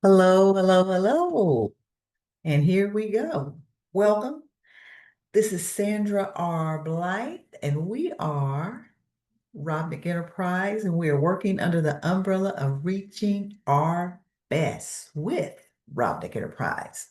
Hello, hello, hello. And here we go. Welcome. This is Sandra R. Blythe, and we are Robnick Enterprise, and we are working under the umbrella of reaching our best with Robnick Enterprise.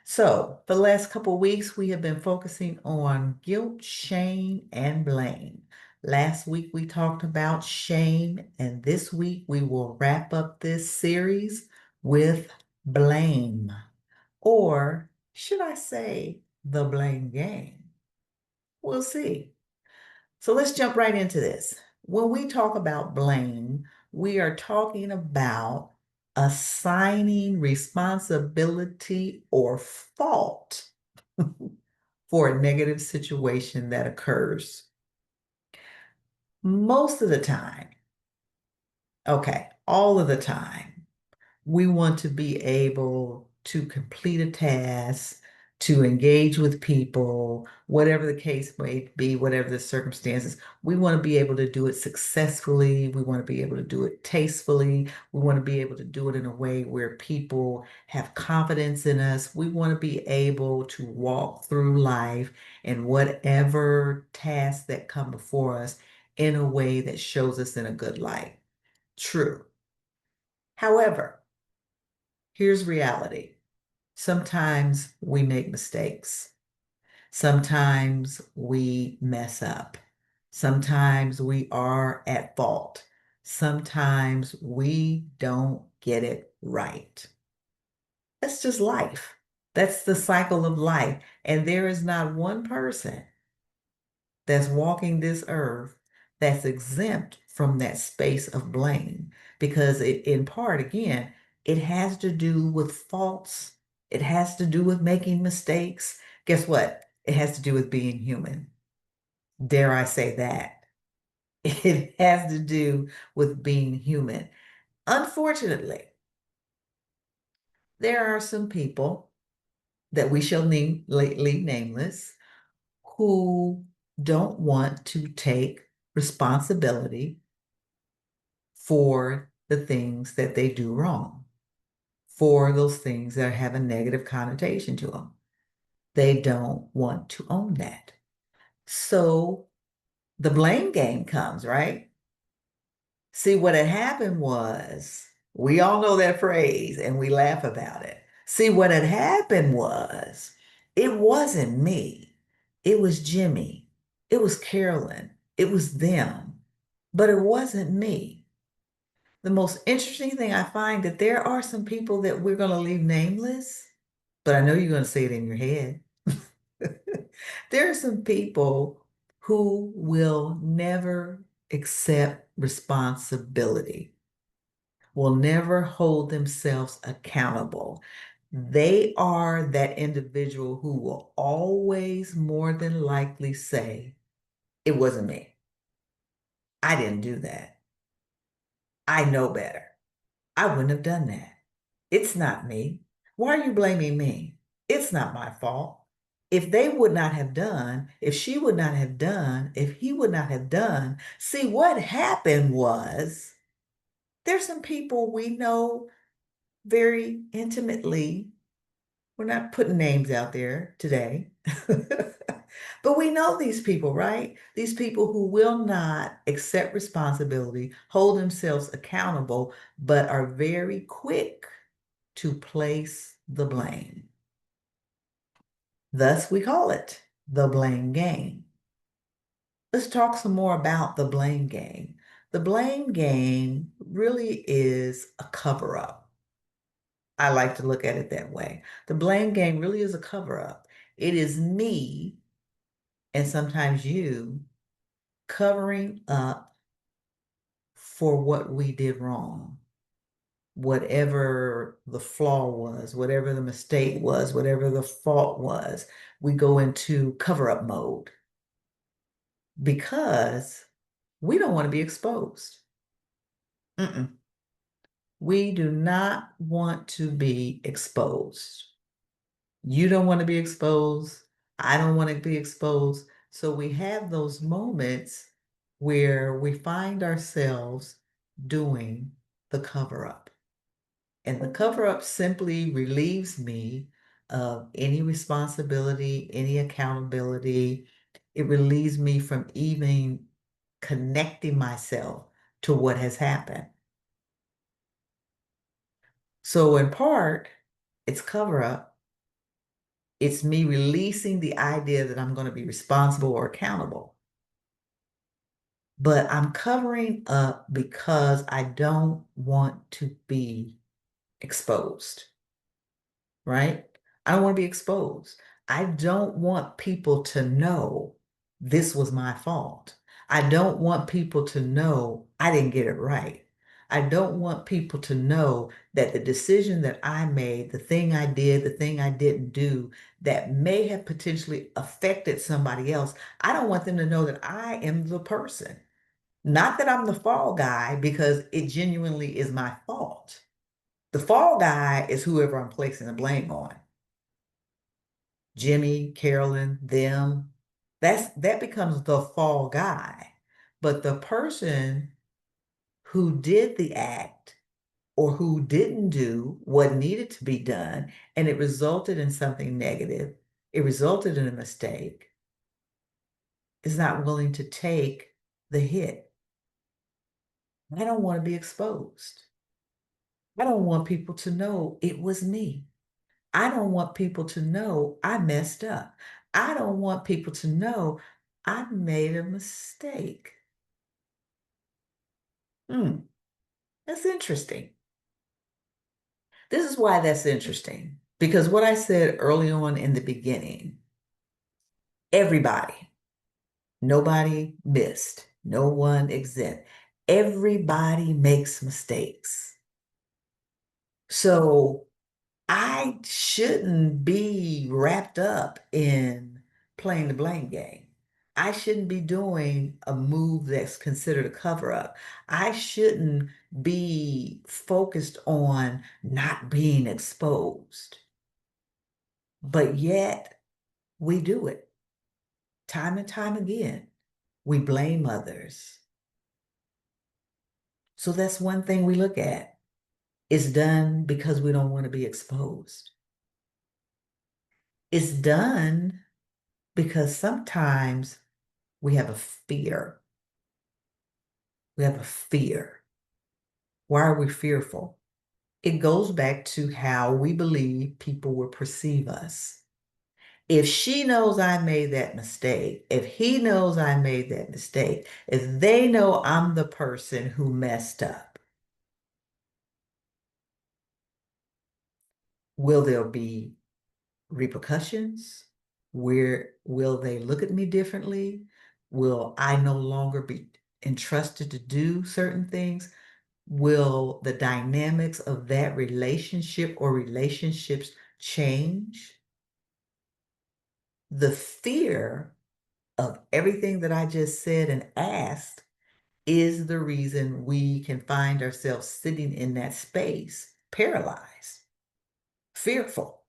So, for the last couple of weeks, we have been focusing on guilt, shame, and blame. Last week, we talked about shame, and this week, we will wrap up this series with blame, or should I say, the blame game? We'll see. So, let's jump right into this. When we talk about blame, we are talking about assigning responsibility or fault for a negative situation that occurs. Most of the time, okay, all of the time, we want to be able to complete a task, to engage with people, whatever the case may be, whatever the circumstances. We want to be able to do it successfully. We want to be able to do it tastefully. We want to be able to do it in a way where people have confidence in us. We want to be able to walk through life and whatever tasks that come before us in a way that shows us in a good light. True. However, here's reality. Sometimes we make mistakes. Sometimes we mess up. Sometimes we are at fault. Sometimes we don't get it right. That's just life. That's the cycle of life. And there is not one person that's walking this earth that's exempt from that space of blame because it, in part, again, it has to do with faults. It has to do with making mistakes. Guess what? It has to do with being human. Dare I say that? It has to do with being human. Unfortunately, there are some people that we shall leave nameless who don't want to take responsibility for the things that they do wrong, for those things that have a negative connotation to them. They don't want to own that. So the blame game comes, right? See, what had happened was, we all know that phrase and we laugh about it. See, what had happened was, it wasn't me. It was Jimmy. It was Carolyn. It was them. But it wasn't me. The most interesting thing I find that there are some people that we're going to leave nameless, but I know you're going to say it in your head. There are some people who will never accept responsibility, will never hold themselves accountable. They are that individual who will always more than likely say, it wasn't me. I didn't do that. I know better. I wouldn't have done that. It's not me. Why are you blaming me? It's not my fault. If they would not have done, if she would not have done, if he would not have done, see what happened was there's some people we know very intimately. We're not putting names out there today, but we know these people, right? These people who will not accept responsibility, hold themselves accountable, but are very quick to place the blame. Thus, we call it the blame game. Let's talk some more about the blame game. The blame game really is a cover up. I like to look at it that way. The blame game really is a cover up. It is me and sometimes you covering up for what we did wrong, whatever the flaw was, whatever the mistake was, whatever the fault was. We go into cover up mode because we don't want to be exposed. Mm-mm. We do not want to be exposed. You don't want to be exposed. I don't want to be exposed. So we have those moments where we find ourselves doing the cover up. And the cover up simply relieves me of any responsibility, any accountability. It relieves me from even connecting myself to what has happened. So, in part, it's cover up. It's me releasing the idea that I'm going to be responsible or accountable. But I'm covering up because I don't want to be exposed, right? I don't want to be exposed. I don't want people to know this was my fault. I don't want people to know I didn't get it right. I don't want people to know that the decision that I made, the thing I did, the thing I didn't do, that may have potentially affected somebody else, I don't want them to know that I am the person. Not that I'm the fall guy, because it genuinely is my fault. The fall guy is whoever I'm placing the blame on. Jimmy, Carolyn, them. That becomes the fall guy. But the person who did the act or who didn't do what needed to be done and it resulted in something negative, it resulted in a mistake, is not willing to take the hit. I don't want to be exposed. I don't want people to know it was me. I don't want people to know I messed up. I don't want people to know I made a mistake. Hmm, that's interesting. This is why that's interesting. Because what I said early on in the beginning, everybody, nobody missed, no one exempt. Everybody makes mistakes. So I shouldn't be wrapped up in playing the blame game. I shouldn't be doing a move that's considered a cover up. I shouldn't be focused on not being exposed. But yet we do it time and time again. We blame others. So that's one thing we look at. It's done because we don't want to be exposed. It's done because sometimes we have a fear. We have a fear. Why are we fearful? It goes back to how we believe people will perceive us. If she knows I made that mistake, if he knows I made that mistake, if they know I'm the person who messed up, will there be repercussions? Where will they look at me differently? Will I no longer be entrusted to do certain things? Will the dynamics of that relationship or relationships change? The fear of everything that I just said and asked is the reason we can find ourselves sitting in that space, paralyzed, fearful.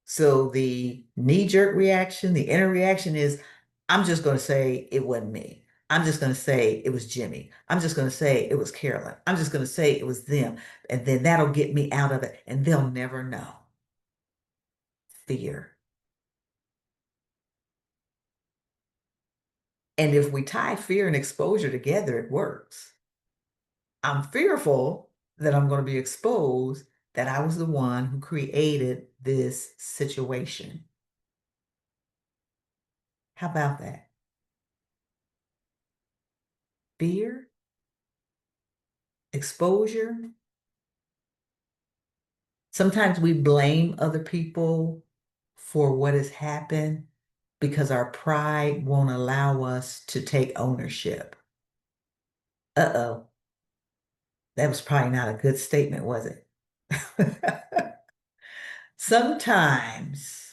So the knee-jerk reaction, the inner reaction is, I'm just going to say it wasn't me. I'm just going to say it was Jimmy. I'm just going to say it was Carolyn. I'm just going to say it was them. And then that'll get me out of it. And they'll never know. Fear. And if we tie fear and exposure together, it works. I'm fearful that I'm going to be exposed, that I was the one who created this situation. How about that? Fear, exposure. Sometimes we blame other people for what has happened because our pride won't allow us to take ownership. Uh-oh, that was probably not a good statement, was it? Sometimes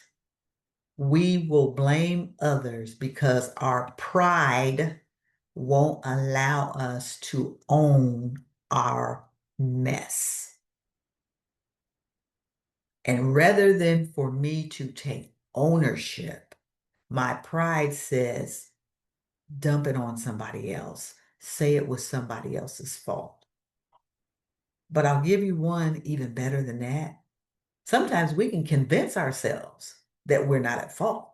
we will blame others because our pride won't allow us to own our mess. And rather than for me to take ownership, my pride says, dump it on somebody else. Say it was somebody else's fault. But I'll give you one even better than that. Sometimes we can convince ourselves that we're not at fault.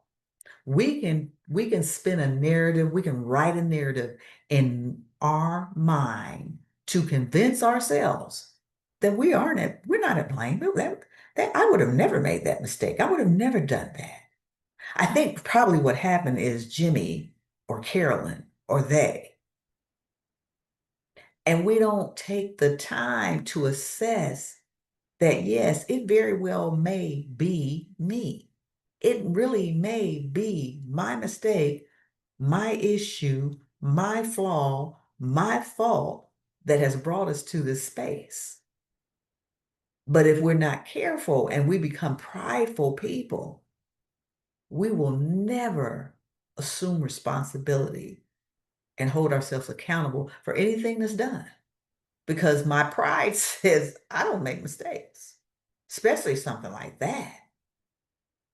We can spin a narrative, we can write a narrative in our mind to convince ourselves that we're not at blame. I would have never made that mistake. I would have never done that. I think probably what happened is Jimmy or Carolyn or they, and we don't take the time to assess that yes, it very well may be me. It really may be my mistake, my issue, my flaw, my fault that has brought us to this space. But if we're not careful and we become prideful people, we will never assume responsibility and hold ourselves accountable for anything that's done. Because my pride says I don't make mistakes, especially something like that.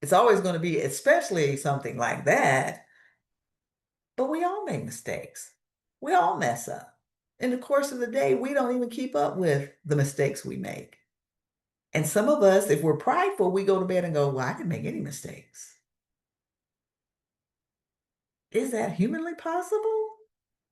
It's always going to be, especially something like that. But we all make mistakes. We all mess up. In the course of the day, we don't even keep up with the mistakes we make. And some of us, if we're prideful, we go to bed and go, well, I can make any mistakes. Is that humanly possible?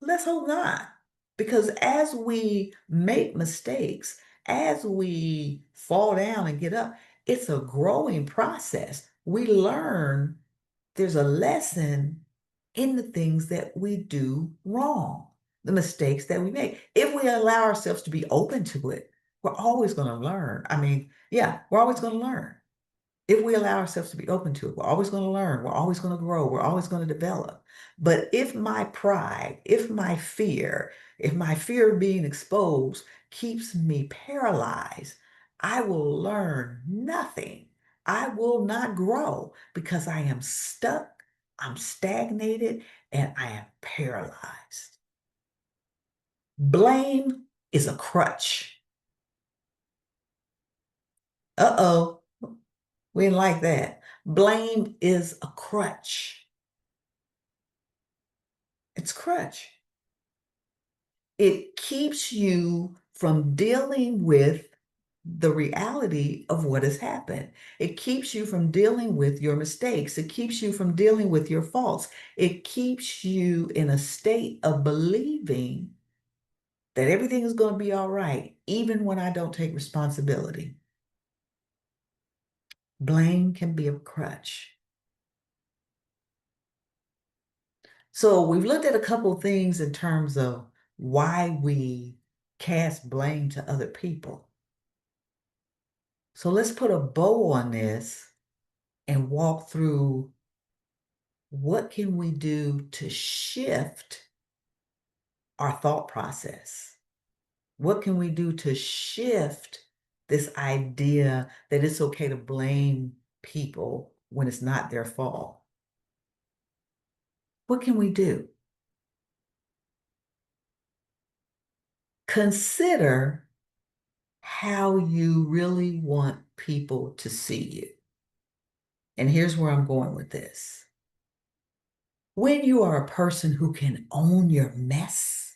Let's hope not. Because as we make mistakes, as we fall down and get up, it's a growing process. We learn there's a lesson in the things that we do wrong, the mistakes that we make. If we allow ourselves to be open to it, we're always going to learn. I mean, yeah, we're always going to learn. If we allow ourselves to be open to it, we're always going to learn, we're always going to grow, we're always going to develop. But if my pride, if my fear of being exposed keeps me paralyzed, I will learn nothing. I will not grow because I am stuck, I'm stagnated, and I am paralyzed. Blame is a crutch. Uh-oh, we didn't like that. Blame is a crutch. It's crutch. It keeps you from dealing with the reality of what has happened. It keeps you from dealing with your mistakes. It keeps you from dealing with your faults. It keeps you in a state of believing that everything is going to be all right, even when I don't take responsibility. Blame can be a crutch. So we've looked at a couple of things in terms of why we cast blame to other people. So let's put a bow on this and walk through what can we do to shift our thought process? What can we do to shift this idea that it's okay to blame people when it's not their fault? What can we do? Consider how you really want people to see you. And here's where I'm going with this. When you are a person who can own your mess,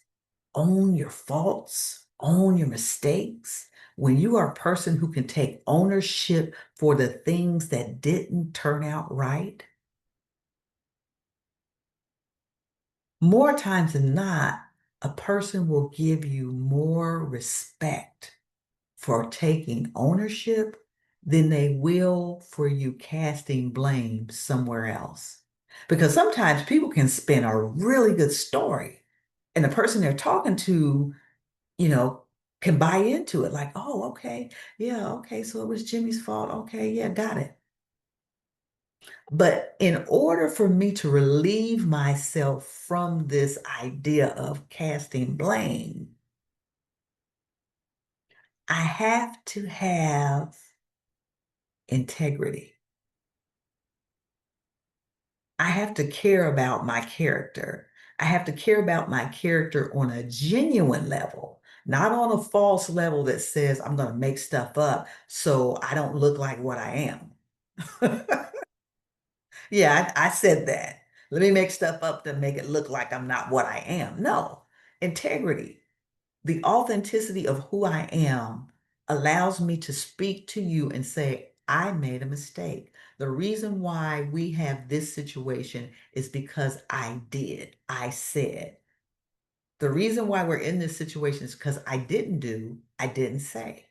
own your faults, own your mistakes, when you are a person who can take ownership for the things that didn't turn out right, more times than not, a person will give you more respect for taking ownership than they will for you casting blame somewhere else. Because sometimes people can spin a really good story and the person they're talking to, you know, can buy into it like, oh, okay, yeah, okay, so it was Jimmy's fault. Okay, yeah, got it. But in order for me to relieve myself from this idea of casting blame, I have to have integrity. I have to care about my character. I have to care about my character on a genuine level, not on a false level that says I'm going to make stuff up so I don't look like what I am. Yeah, I said that. Let me make stuff up to make it look like I'm not what I am. No, integrity. The authenticity of who I am allows me to speak to you and say, I made a mistake. The reason why we have this situation is because I did. I said. The reason why we're in this situation is because I didn't do, I didn't say.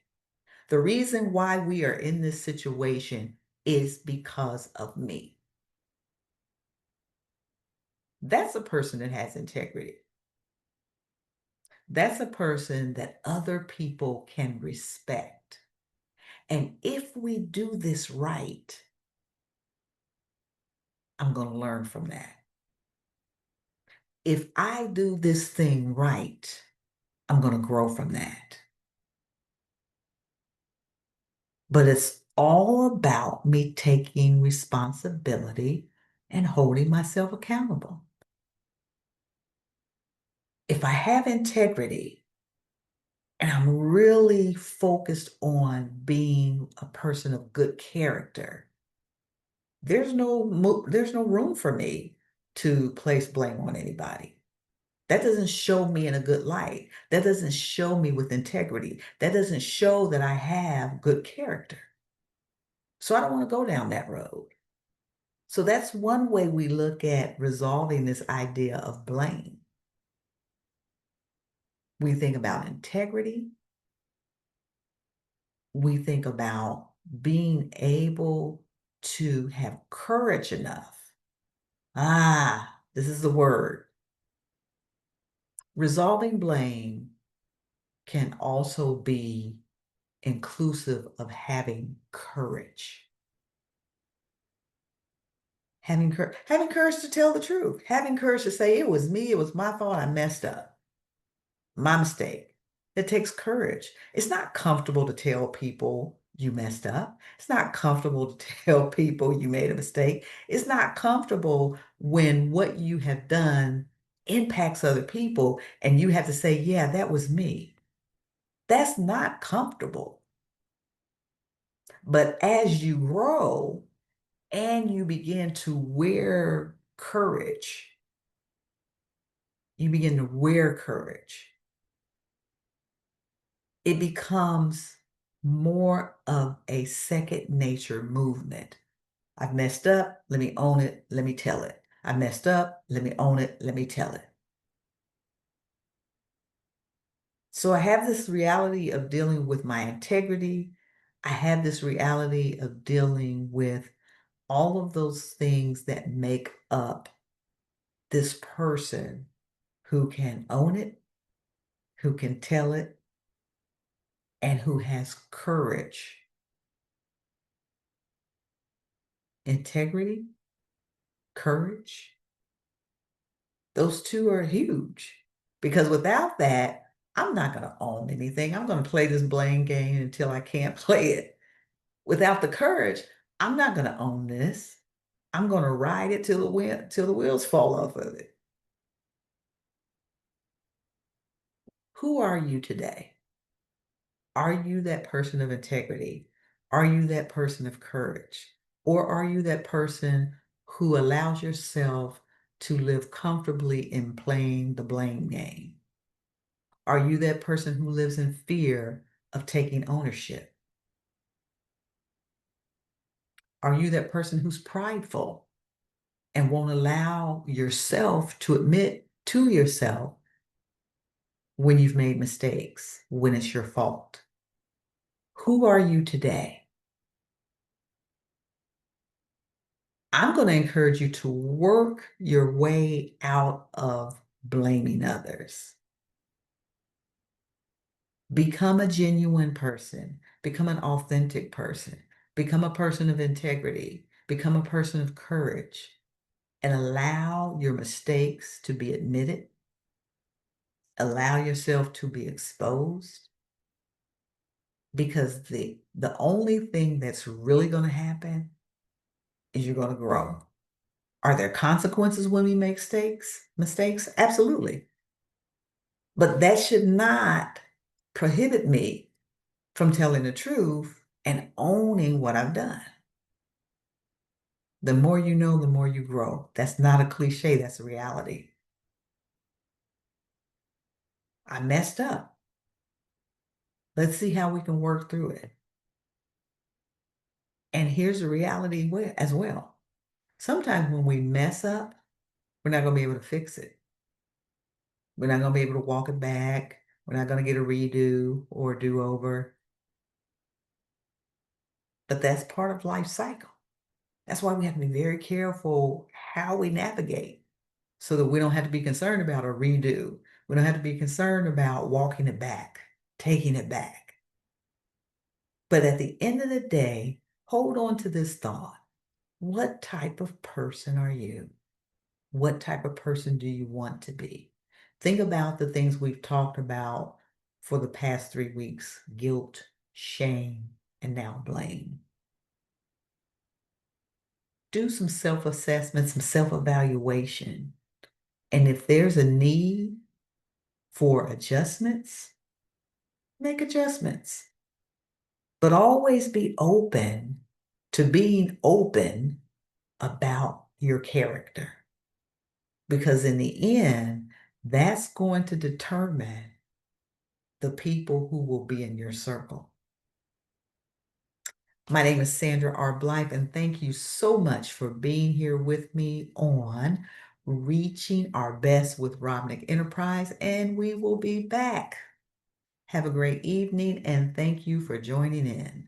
The reason why we are in this situation is because of me. That's a person that has integrity. That's a person that other people can respect. And if we do this right, I'm going to learn from that. If I do this thing right, I'm going to grow from that. But it's all about me taking responsibility and holding myself accountable. If I have integrity and I'm really focused on being a person of good character, there's no room for me to place blame on anybody. That doesn't show me in a good light. That doesn't show me with integrity. That doesn't show that I have good character. So I don't want to go down that road. So that's one way we look at resolving this idea of blame. We think about integrity. We think about being able to have courage enough. This is the word. Resolving blame can also be inclusive of having courage. Having courage to tell the truth, having courage to say, it was me, it was my fault, I messed up, my mistake. It takes courage. It's not comfortable to tell people you messed up. It's not comfortable to tell people you made a mistake. It's not comfortable when what you have done impacts other people and you have to say, yeah, that was me. That's not comfortable. But as you grow and you begin to wear courage, you begin to wear courage, it becomes more of a second nature movement. I've messed up, let me own it, let me tell it. I messed up, let me own it, let me tell it. So I have this reality of dealing with my integrity. I have this reality of dealing with all of those things that make up this person who can own it, who can tell it, and who has courage. Integrity, courage, those two are huge because without that, I'm not going to own anything. I'm going to play this blame game until I can't play it. Without the courage, I'm not going to own this. I'm going to ride it till the wheels fall off of it. Who are you today? Are you that person of integrity? Are you that person of courage? Or are you that person who allows yourself to live comfortably in playing the blame game? Are you that person who lives in fear of taking ownership? Are you that person who's prideful and won't allow yourself to admit to yourself when you've made mistakes, when it's your fault? Who are you today? I'm going to encourage you to work your way out of blaming others. Become a genuine person, become an authentic person, become a person of integrity, become a person of courage, and allow your mistakes to be admitted, allow yourself to be exposed, because the only thing that's really going to happen is you're going to grow. Are there consequences when we make mistakes? Absolutely. But that should not prohibit me from telling the truth and owning what I've done. The more you know, the more you grow. That's not a cliche, that's a reality. I messed up. Let's see how we can work through it. And here's the reality as well. Sometimes when we mess up, we're not going to be able to fix it. We're not going to be able to walk it back. We're not going to get a redo or a do-over. But that's part of life cycle. That's why we have to be very careful how we navigate so that we don't have to be concerned about a redo. We don't have to be concerned about walking it back, taking it back. But at the end of the day, hold on to this thought. What type of person are you? What type of person do you want to be? Think about the things we've talked about for the past 3 weeks: guilt, shame, and now blame. Do some self-assessment, some self-evaluation. And if there's a need for adjustments, make adjustments. But always be open to being open about your character. Because in the end, that's going to determine the people who will be in your circle. My name is Sandra R. Blythe, and thank you so much for being here with me on Reaching Our Best with Robnick Enterprise, and we will be back. Have a great evening, and thank you for joining in.